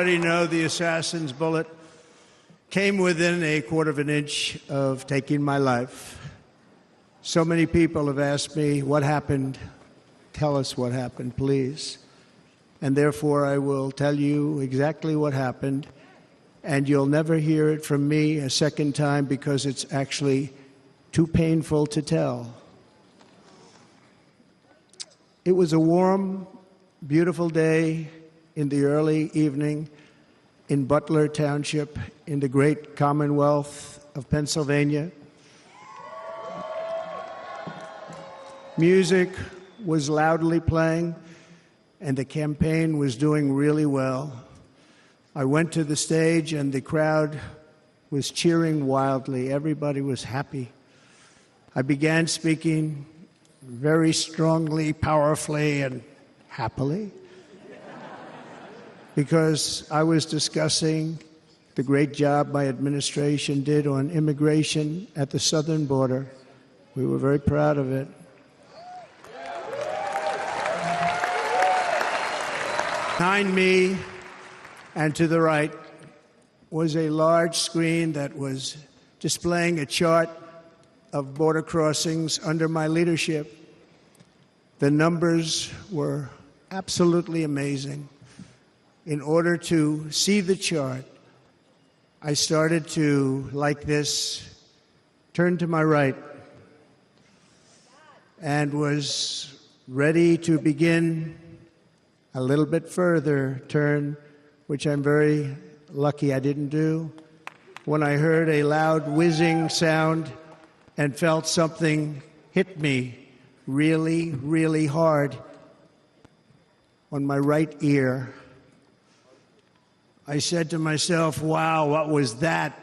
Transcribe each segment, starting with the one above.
already know, the assassin's bullet came within a quarter of an inch of taking my life. So many people have asked me, what happened? Tell us what happened, please. And therefore, I will tell you exactly what happened, and you'll never hear it from me a second time because it's actually too painful to tell. It was a warm, beautiful day in the early evening in Butler Township in the great Commonwealth of Pennsylvania. Music was loudly playing, and the campaign was doing really well. I went to the stage, and the crowd was cheering wildly. Everybody was happy. I began speaking very strongly, powerfully, and happily, because I was discussing the great job my administration did on immigration at the southern border. We were very proud of it. Behind me and to the right was a large screen that was displaying a chart of border crossings under my leadership. The numbers were absolutely amazing. In order to see the chart, I started to, like this, turn to my right and was ready to begin a little bit further turn, which I'm very lucky I didn't do, when I heard a loud whizzing sound and felt something hit me really, really hard on my right ear. I said to myself, wow, what was that?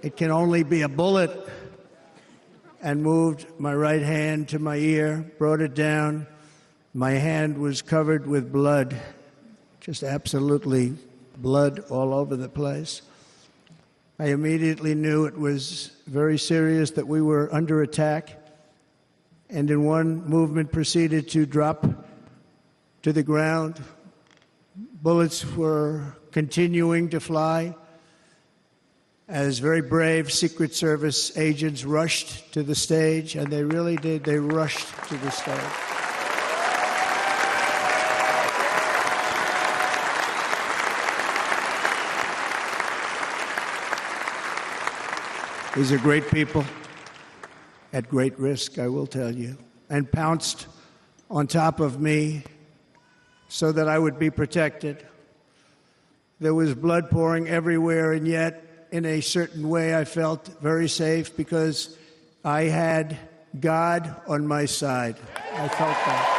It can only be a bullet. And moved my right hand to my ear, brought it down. My hand was covered with blood, just absolutely blood all over the place. I immediately knew it was very serious, that we were under attack, and in one movement proceeded to drop to the ground. Bullets were continuing to fly as very brave Secret Service agents rushed to the stage, and they really did. They rushed to the stage. These are great people at great risk, I will tell you, and pounced on top of me so that I would be protected. There was blood pouring everywhere, and yet, in a certain way, I felt very safe because I had God on my side. I felt that.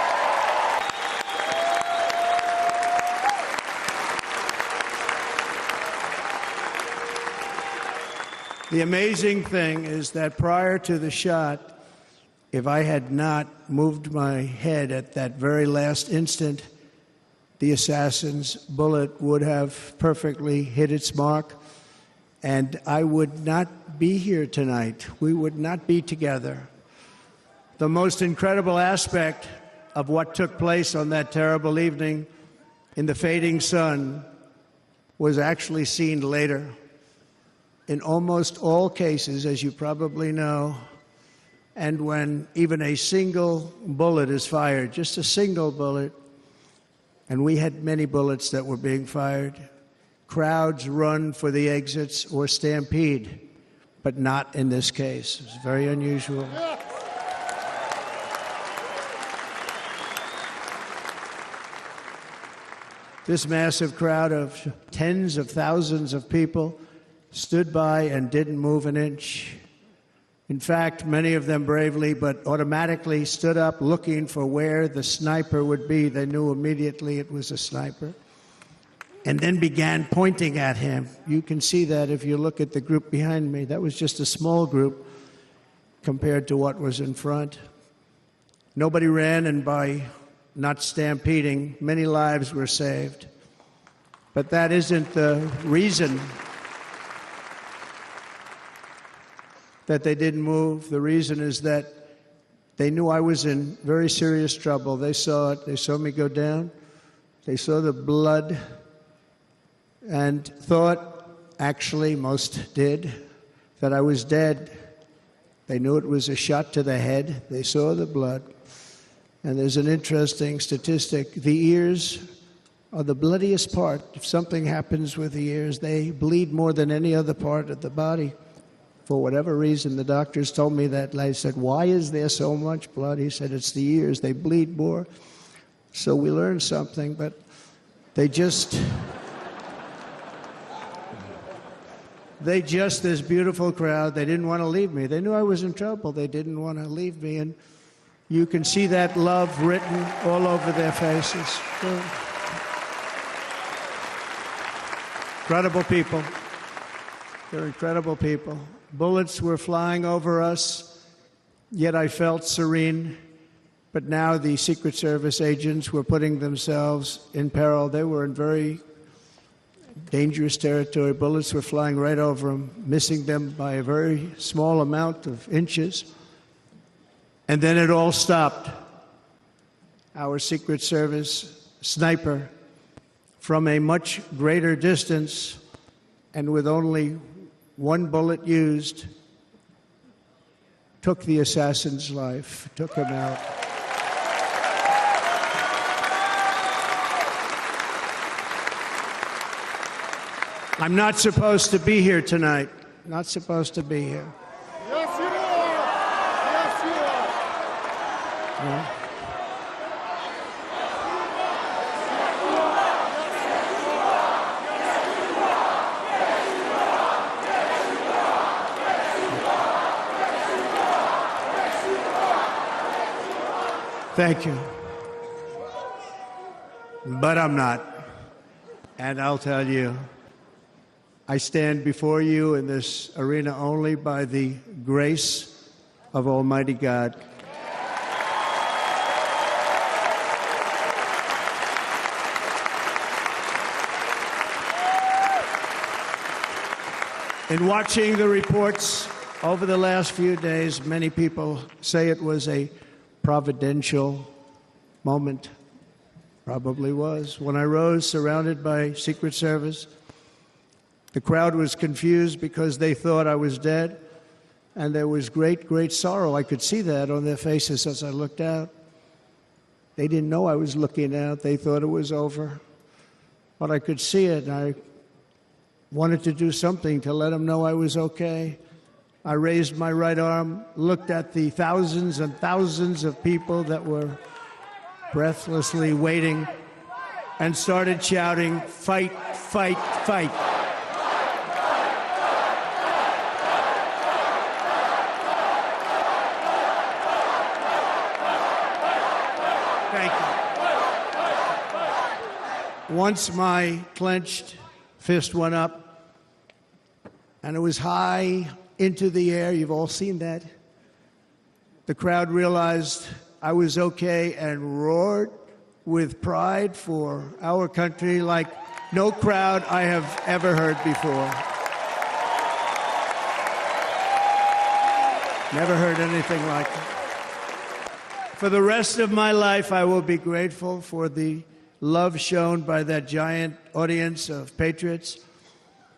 The amazing thing is that prior to the shot, if I had not moved my head at that very last instant, the assassin's bullet would have perfectly hit its mark, and I would not be here tonight. We would not be together. The most incredible aspect of what took place on that terrible evening in the fading sun was actually seen later. In almost all cases, as you probably know, and when even a single bullet is fired, just a single bullet, and we had many bullets that were being fired, crowds run for the exits or stampede, but not in this case. It's very unusual. This massive crowd of tens of thousands of people stood by and didn't move an inch. In fact, many of them bravely, but automatically stood up looking for where the sniper would be. They knew immediately it was a sniper. And then began pointing at him. You can see that if you look at the group behind me. That was just a small group compared to what was in front. Nobody ran, and by not stampeding, many lives were saved. But that isn't the reason that they didn't move. The reason is that they knew I was in very serious trouble. They saw it. They saw me go down. They saw the blood and thought, actually most did, that I was dead. They knew it was a shot to the head. They saw the blood. And there's an interesting statistic. The ears are the bloodiest part. If something happens with the ears, they bleed more than any other part of the body. For whatever reason, the doctors told me that. I said, why is there so much blood? He said, it's the ears. They bleed more. So we learned something, but they just, this beautiful crowd, they didn't want to leave me. They knew I was in trouble. They didn't want to leave me. And you can see that love written all over their faces. Incredible people. They're incredible people. Bullets were flying over us, yet I felt serene. But now the Secret Service agents were putting themselves in peril. They were in very dangerous territory. Bullets were flying right over them, missing them by a very small amount of inches. And then it all stopped. Our Secret Service sniper, from a much greater distance and with only one bullet used, took the assassin's life, took him out. I'm not supposed to be here tonight. Not supposed to be here. Yes, you are. Yes, you are. No? Thank you. But I'm not. And I'll tell you, I stand before you in this arena only by the grace of Almighty God. In watching the reports over the last few days, many people say it was a providential moment. Probably was. When I rose surrounded by Secret Service, the crowd was confused because they thought I was dead, and there was great, great sorrow. I could see that on their faces as I looked out. They didn't know I was looking out. They thought it was over. But I could see it, and I wanted to do something to let them know I was okay. I raised my right arm, looked at the thousands and thousands of people that were breathlessly waiting, and started shouting, "Fight, fight, fight." Thank you. Once my clenched fist went up, and it was high into the air. You've all seen that. The crowd realized I was okay and roared with pride for our country like no crowd I have ever heard before. Never heard anything like it. For the rest of my life, I will be grateful for the love shown by that giant audience of patriots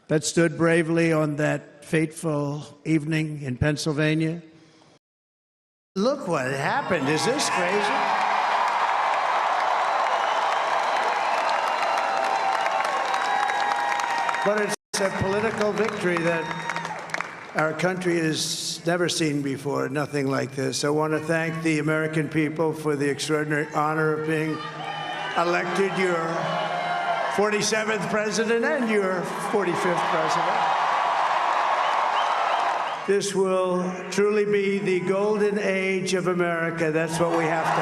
that stood bravely on that fateful evening in Pennsylvania. Look what happened. Is this crazy? But it's a political victory that our country has never seen before, nothing like this. I want to thank the American people for the extraordinary honor of being elected your 47th president and your 45th president. This will truly be the golden age of America. That's what we have to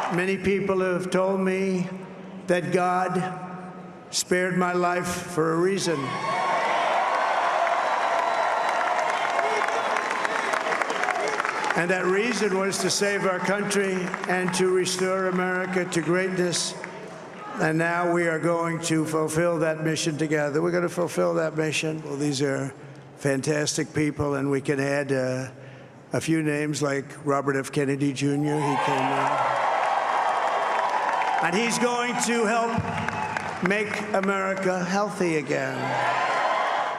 have. Many people have told me that God spared my life for a reason. And that reason was to save our country and to restore America to greatness. And now we are going to fulfill that mission together. We're going to fulfill that mission. Well, these are fantastic people, and we can add a few names like Robert F. Kennedy Jr. He came in. And he's going to help make America healthy again.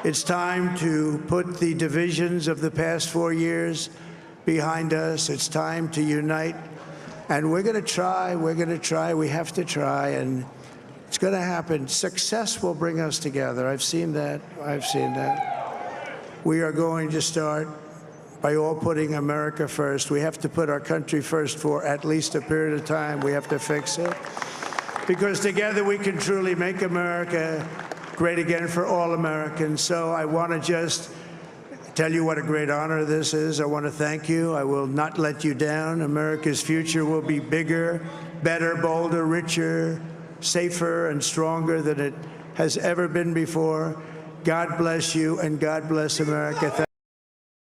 It's time to put the divisions of the past 4 years behind us. It's time to unite. And we're going to try. We have to try. And it's going to happen. Success will bring us together. I've seen that. We are going to start by all putting America first. We have to put our country first for at least a period of time. We have to fix it. Because together we can truly make America great again for all Americans. So I want to just tell you what a great honor this is. I want to thank you. I will not let you down. America's future will be bigger, better, bolder, richer, safer, and stronger than it has ever been before. God bless you, and God bless America.